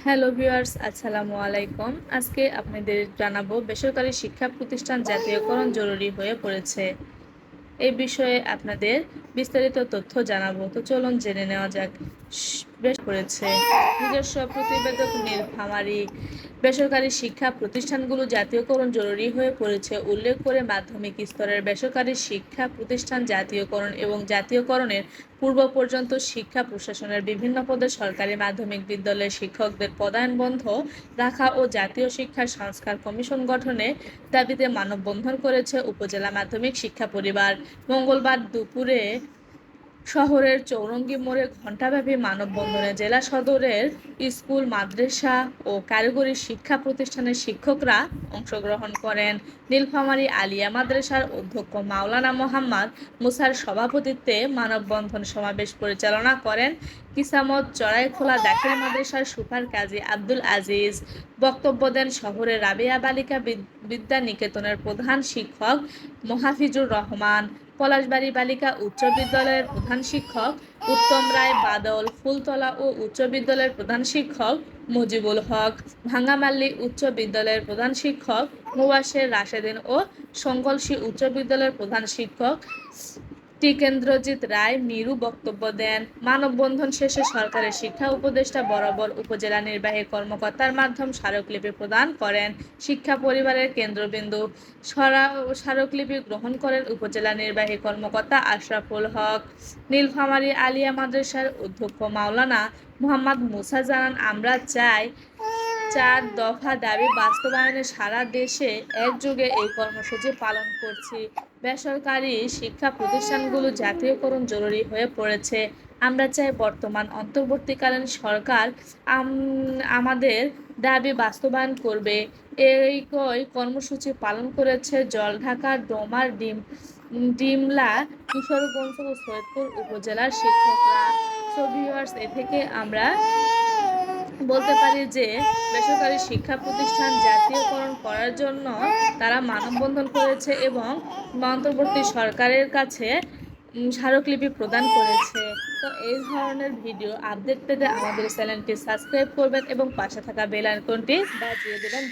Hello viewers, আসসালামু আলাইকুম। আজকে আপনাদের জানাবো বেসরকারি শিক্ষা প্রতিষ্ঠান জাতীয়করণ জরুরি হয়ে পড়েছে। এই বিষয়ে আপনাদের বিস্তারিত তথ্য জানাবো। তো চলুন জেনে নেওয়া যাক। বেশ পড়েছে নিজস্ব প্রতিবেদক নীলফামারী। বেসরকারি শিক্ষা প্রতিষ্ঠানগুলো জাতীয়করণ জরুরি হয়ে পড়েছে উল্লেখ করে মাধ্যমিক স্তরের বেসরকারি শিক্ষা প্রতিষ্ঠান জাতীয়করণ এবং জাতীয়করণের পূর্ব পর্যন্ত শিক্ষা প্রশাসনের বিভিন্ন পদে সরকারি মাধ্যমিক বিদ্যালয়ের শিক্ষকদের পদায়ন বন্ধ রাখা ও জাতীয় শিক্ষা সংস্কার কমিশন গঠনের দাবিতে মানববন্ধন করেছে উপজেলা মাধ্যমিক শিক্ষা পরিবার। মঙ্গলবার দুপুরে শহরের চৌরঙ্গি মোড়ে ঘণ্টাব্যাপী মানববন্ধনে জেলা সদরের স্কুল, মাদ্রাসা ও কারিগরি শিক্ষা প্রতিষ্ঠানের শিক্ষকরা অংশগ্রহণ করেন। নীলফামারী আলিয়া মাদ্রাসার অধ্যক্ষ মাওলানা মোহাম্মদ মুসার সভাপতিত্বে মানববন্ধন সমাবেশ পরিচালনা করেন কিসামত চড়াইখোলা দাখিল মাদ্রাসার সুপার কাজী আব্দুল আজিজ। বক্তব্য দেন শহরের রাবেয়া বালিকা বিদ্যা নিকেতনের প্রধান শিক্ষক মোহাফিজুর রহমান, পলাশবাড়ী বালিকা উচ্চ বিদ্যালয়ের প্রধান শিক্ষক উত্তম রায় বাদল, ফুলতলা ও উচ্চ বিদ্যালয়ের প্রধান শিক্ষক মুজিবুল হক, ভাঙ্গামাল্লী উচ্চ বিদ্যালয়ের প্রধান শিক্ষক মুবাশের রাশেদিন ও সংকলসী উচ্চ বিদ্যালয়ের প্রধান শিক্ষক টিকেন্দ্রজিৎ রায় মিরু বক্তব্য দেন। মানববন্ধন শেষে সরকারের শিক্ষা উপদেষ্টা বরাবর উপজেলা নির্বাহী কর্মকর্তার মাধ্যমে স্মারকলিপি প্রদান করেন। শিক্ষা পরিবারের কেন্দ্রবিন্দু স্মারকলিপি গ্রহণ করেন উপজেলা নির্বাহী কর্মকর্তা আশরাফুল হক। নীলফামারী আলিয়া মাদ্রাসার অধ্যক্ষ মাওলানা মোহাম্মদ মুসা জানান, আমরা চাই 4 দফা দাবি বাস্তবায়নে সারা দেশে একযোগে এই কর্মসূচি পালন করছি। বেসরকারি শিক্ষা প্রতিষ্ঠানগুলো জাতীয়করণ জরুরি হয়ে পড়েছে। আমরা চাই বর্তমান অন্তর্বর্তীকালীন সরকার আমাদের দাবি বাস্তবায়ন করবে। এই কর্মসূচি পালন করেছে জলঢাকা, ডোমার, ডিমলা, কিশোরগঞ্জ ও সৈয়দপুর উপজেলার শিক্ষকরা। সো ভিউয়ার্স, এ থেকে আমরা বলতে পারি যে বেসরকারি শিক্ষা প্রতিষ্ঠান জাতীয়করণ করার জন্য তারা মানববন্ধন করেছে এবং অন্তর্বর্তী সরকারের কাছে স্মারকলিপি প্রদান করেছে। তো এই ধরনের ভিডিও আপডেট পেতে আমাদের চ্যানেলটি সাবস্ক্রাইব করবেন এবং পাশে থাকা বেল আইকনটি বাজিয়ে দেবেন।